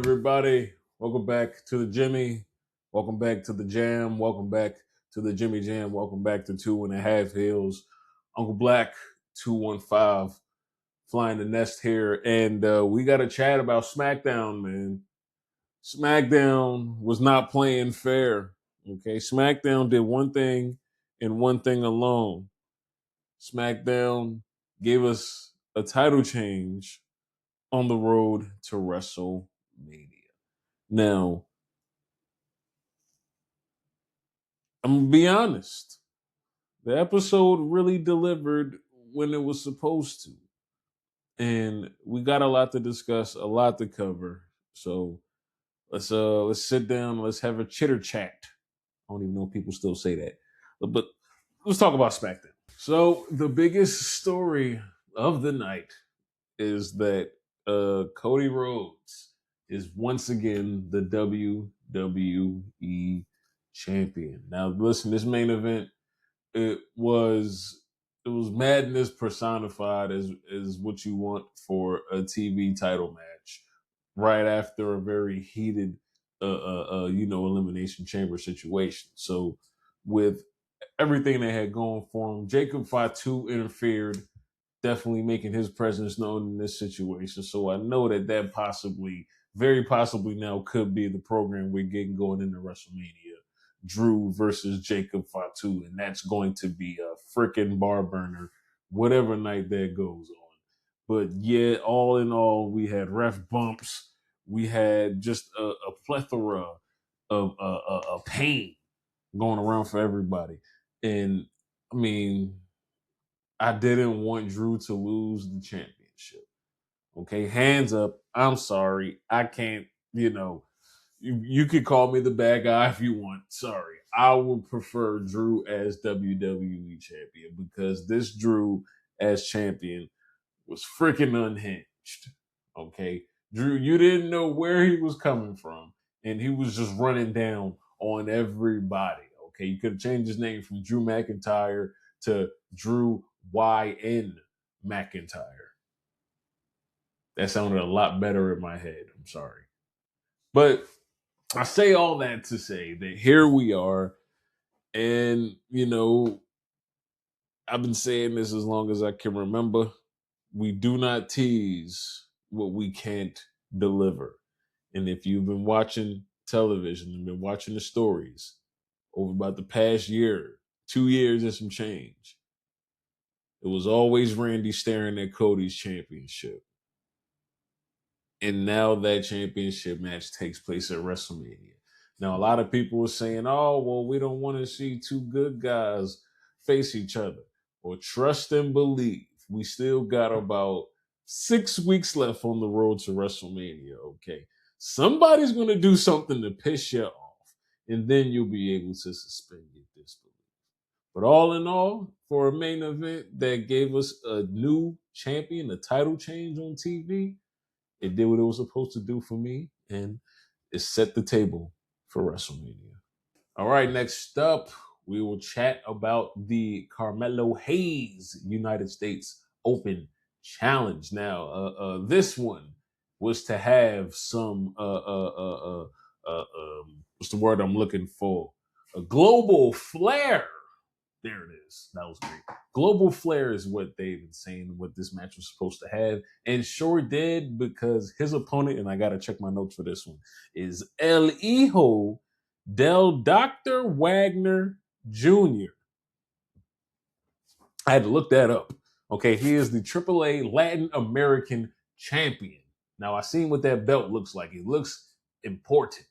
everybody? Welcome back to the Jimmy. Welcome back to the Jam. Welcome back to the Jimmy Jam. Welcome back to 2.5 Hills. Uncle Black 215 flying the nest here. And we got to chat about SmackDown, man. SmackDown was not playing fair. Okay. SmackDown did one thing and one thing alone. SmackDown gave us a title change on the road to WrestleMania. Now, I'm gonna be honest. The episode really delivered when it was supposed to. And we got a lot to discuss, a lot to cover. So let's sit down, let's have a chitter chat. I don't even know if people still say that. But let's talk about SmackDown. So the biggest story of the night is that Cody Rhodes is once again the WWE champion. Now, listen, this main event it was madness personified as what you want for a TV title match right after a very heated elimination chamber situation. So with everything they had going for him, Jacob Fatu interfered, definitely making his presence known in this situation. So I know that possibly, very possibly now could be the program we're getting going into WrestleMania. Drew versus Jacob Fatu, and that's going to be a freaking bar burner, whatever night that goes on. But yeah, all in all, we had ref bumps. We had just a plethora of pain going around for everybody. And I mean, I didn't want Drew to lose the championship. Okay, hands up. I'm sorry. I can't, you could call me the bad guy if you want. Sorry. I would prefer Drew as WWE champion because this Drew as champion was freaking unhinged. Okay. Drew, you didn't know where he was coming from, and he was just running down on everybody. Okay. You could have changed his name from Drew McIntyre to Drew YN McIntyre. That sounded a lot better in my head. I'm sorry. But I say all that to say that here we are. And, I've been saying this as long as I can remember. We do not tease what we can't deliver. And if you've been watching television and been watching the stories over about the past year, 2 years and some change, it was always Randy staring at Cody's championship. And now that championship match takes place at WrestleMania. Now, a lot of people are saying, oh, well, we don't want to see two good guys face each other. Well, trust and believe. We still got about 6 weeks left on the road to WrestleMania, okay? Somebody's going to do something to piss you off, and then you'll be able to suspend your disbelief. But all in all, for a main event that gave us a new champion, a title change on TV, it did what it was supposed to do for me, and it set the table for WrestleMania. All right, next up, we will chat about the Carmelo Hayes US Open Challenge. Now, this one was to have some, what's the word I'm looking for? A global flair. There it is. That was great. Global flair is what they've been saying, what this match was supposed to have, and sure did, because his opponent, and I got to check my notes for this one, is El Hijo del Dr. Wagner Jr. I had to look that up. Okay, he is the AAA Latin American champion. Now, I seen what that belt looks like. It looks important,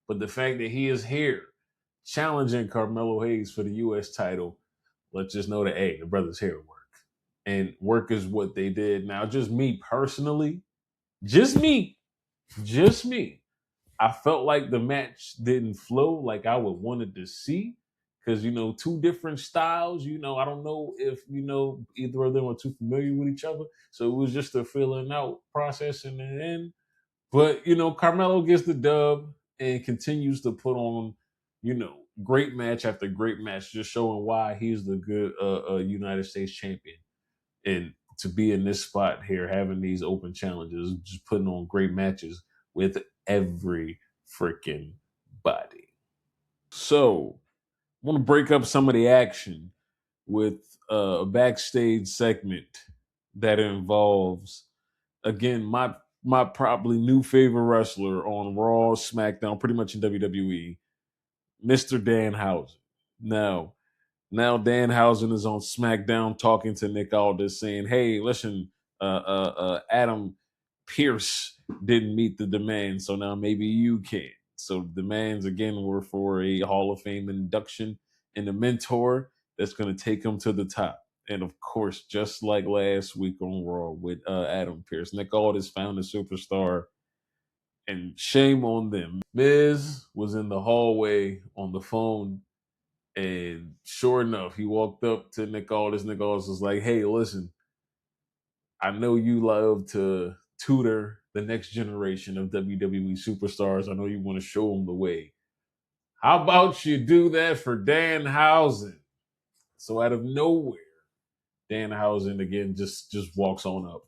but the fact that he is here challenging Carmelo Hayes for the U.S. title, let's just know that, hey, the brother's here to work. And work is what they did. Now, just me personally, just me, I felt like the match didn't flow like I would wanted to see. Because, two different styles, I don't know if, either of them are too familiar with each other. So it was just a filling out process in the end. But, Carmelo gets the dub and continues to put on, great match after great match, just showing why he's the good US champion. And to be in this spot here, having these open challenges, just putting on great matches, with every freaking body. So, I want to break up some of the action with a backstage segment that involves, again, my probably new favorite wrestler on Raw, SmackDown, pretty much in WWE, Mr. Danhausen. Now Danhausen is on SmackDown talking to Nick Aldis, saying, "Hey, listen, Adam Pierce didn't meet the demands, so now maybe you can." So the demands again were for a Hall of Fame induction and a mentor that's going to take him to the top. And of course, just like last week on Raw with Adam Pierce, Nick Aldis found a superstar, and shame on them. Miz was in the hallway on the phone, and sure enough, he walked up to Nick Aldis. Nick Aldis was like, "Hey, listen, I know you love to tutor the next generation of WWE superstars. I know you want to show them the way. How about you do that for Danhausen?" So out of nowhere, Danhausen again just walks on up.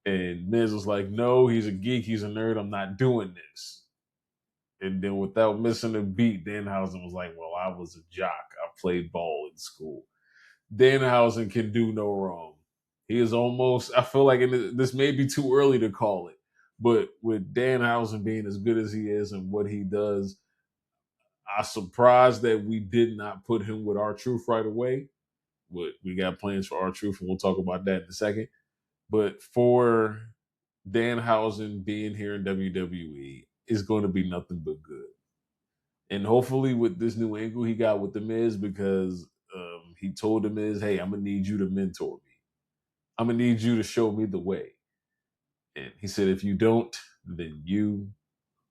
And Miz was like, "No, he's a geek, he's a nerd, I'm not doing this." And then without missing a beat, Danhausen was like, "Well, I was a jock. I played ball in school." Danhausen can do no wrong. He is almost, I feel like this may be too early to call it, but with Danhausen being as good as he is and what he does, I'm surprised that we did not put him with R-Truth right away. But we got plans for R-Truth, and we'll talk about that in a second. But for Danhausen being here in WWE is going to be nothing but good. And hopefully with this new angle he got with The Miz, because he told The Miz, "Hey, I'm going to need you to mentor me. I'm going to need you to show me the way." And he said, "If you don't, then you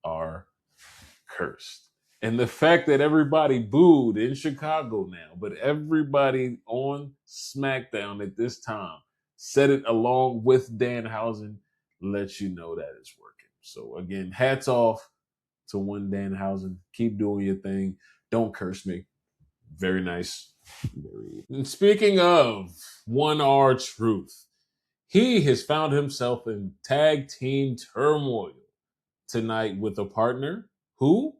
are cursed." And the fact that everybody booed in Chicago now, but everybody on SmackDown at this time said it along with Danhausen, lets you know that it's working. So again, hats off to one Danhausen. Keep doing your thing. Don't curse me. Very nice. And speaking of one R-Truth, he has found himself in tag team turmoil tonight with a partner. Who?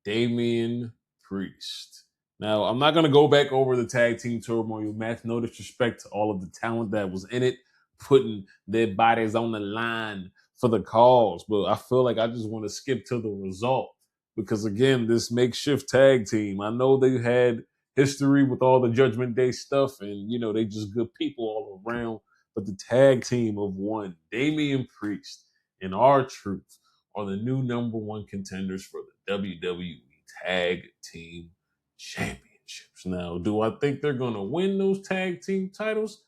Damian Priest. Now, I'm not going to go back over the tag team turmoil match. No disrespect to all of the talent that was in it, putting their bodies on the line for the cause. But I feel like I just want to skip to the result because, again, this makeshift tag team, I know they had history with all the Judgment Day stuff and, you know, they just good people all around. But the tag team of one, Damian Priest and R-Truth, are the new number one contenders for the WWE Tag Team Championships. Now, do I think they're going to win those tag team titles?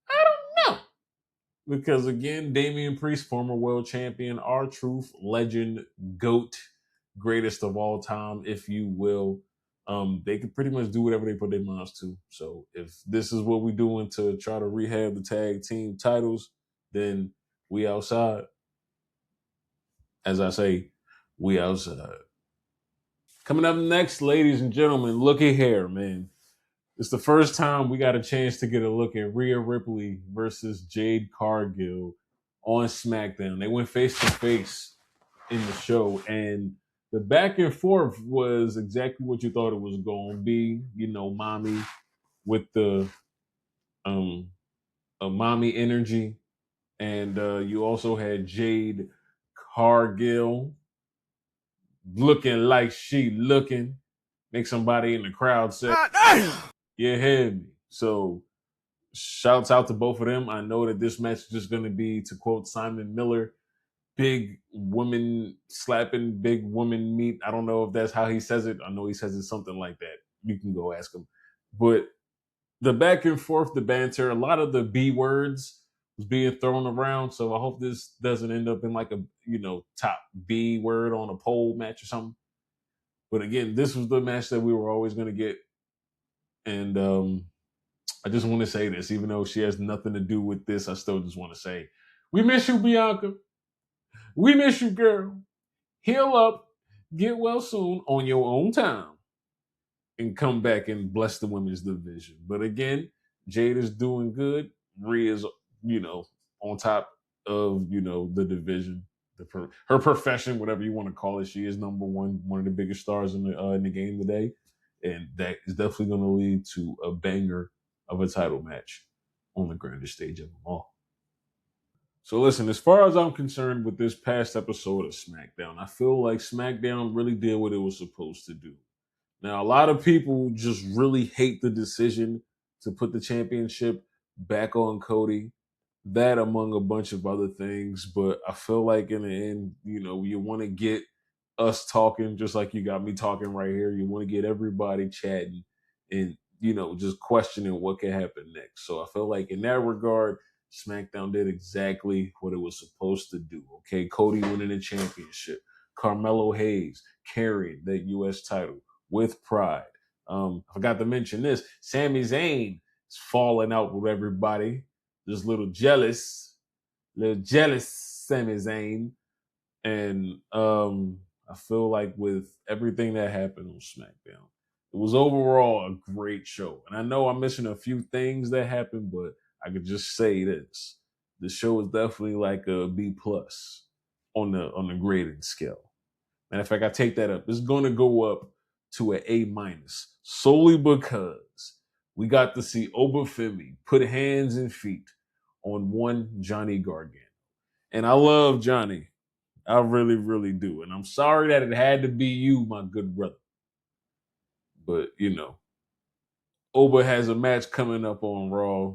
I don't know. Because again, Damian Priest, former world champion, R-Truth, legend, GOAT, greatest of all time, if you will. They can pretty much do whatever they put their minds to. So if this is what we're doing to try to rehab the tag team titles, then we outside. As I say, we outside. Coming up next, ladies and gentlemen, looky here, man. It's the first time we got a chance to get a look at Rhea Ripley versus Jade Cargill on SmackDown. They went face to face in the show, and the back and forth was exactly what you thought it was going to be. You know, mommy with the mommy energy, and you also had Jade Cargill looking like she looking. Make somebody in the crowd say, "You hear me?" So shouts out to both of them. I know that this match is just going to be, to quote Simon Miller, big women slapping, big woman meat. I don't know if that's how he says it. I know he says it something like that. You can go ask him. But the back and forth, the banter, a lot of the B words was being thrown around. So I hope this doesn't end up in like a, you know, top B word on a pole match or something. But again, this was the match that we were always going to get. And I just want to say this, even though she has nothing to do with this, I still just want to say, we miss you, Bianca. We miss you, girl. Heal up, get well soon on your own time, and come back and bless the women's division. But again, Jade is doing good. Rhea's, you know, on top of, you know, the division. her profession, whatever you want to call it. She is number one of the biggest stars in the game today, and that is definitely going to lead to a banger of a title match on the grandest stage of them all. So listen, as far as I'm concerned with this past episode of SmackDown, I feel like SmackDown really did what it was supposed to do. Now, a lot of people just really hate the decision to put the championship back on Cody. That among a bunch of other things, but I feel like in the end, you want to get us talking just like you got me talking right here. You want to get everybody chatting and, just questioning what can happen next. So I feel like in that regard, SmackDown did exactly what it was supposed to do. Okay, Cody winning the championship, Carmelo Hayes carrying that U.S. title with pride. I forgot to mention this: Sami Zayn is falling out with everybody. Just a little jealous Sami Zayn. And I feel like with everything that happened on SmackDown, it was overall a great show. And I know I'm missing a few things that happened, but I could just say this: the show is definitely like a B plus on the grading scale. Matter of fact, I take that up. It's going to go up to an A minus solely because we got to see Obafemi put hands and feet on one Johnny Gargano. And I love Johnny. I really, really do. And I'm sorry that it had to be you, my good brother. But, Oba has a match coming up on Raw,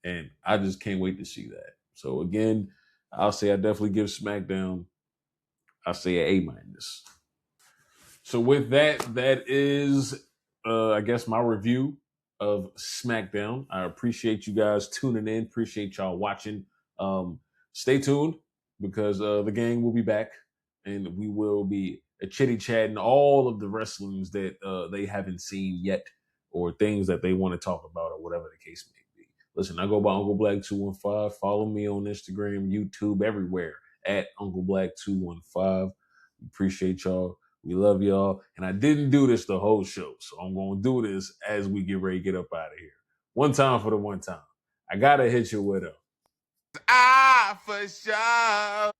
and I just can't wait to see that. So, again, I'll say I definitely give SmackDown, I'll say an A minus. So, with that, that is, I guess, my review of SmackDown. I appreciate you guys tuning in. Appreciate y'all watching. Stay tuned because the gang will be back and we will be chitty chatting all of the wrestlings that they haven't seen yet or things that they want to talk about or whatever the case may be. Listen, I go by Uncle Black 215. Follow me on Instagram, YouTube, everywhere at Uncle Black 215. Appreciate y'all. We love y'all. And I didn't do this the whole show, so I'm going to do this as we get ready to get up out of here. One time for the one time. I got to hit you with a. For sure.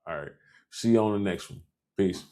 All right. See you on the next one. Peace.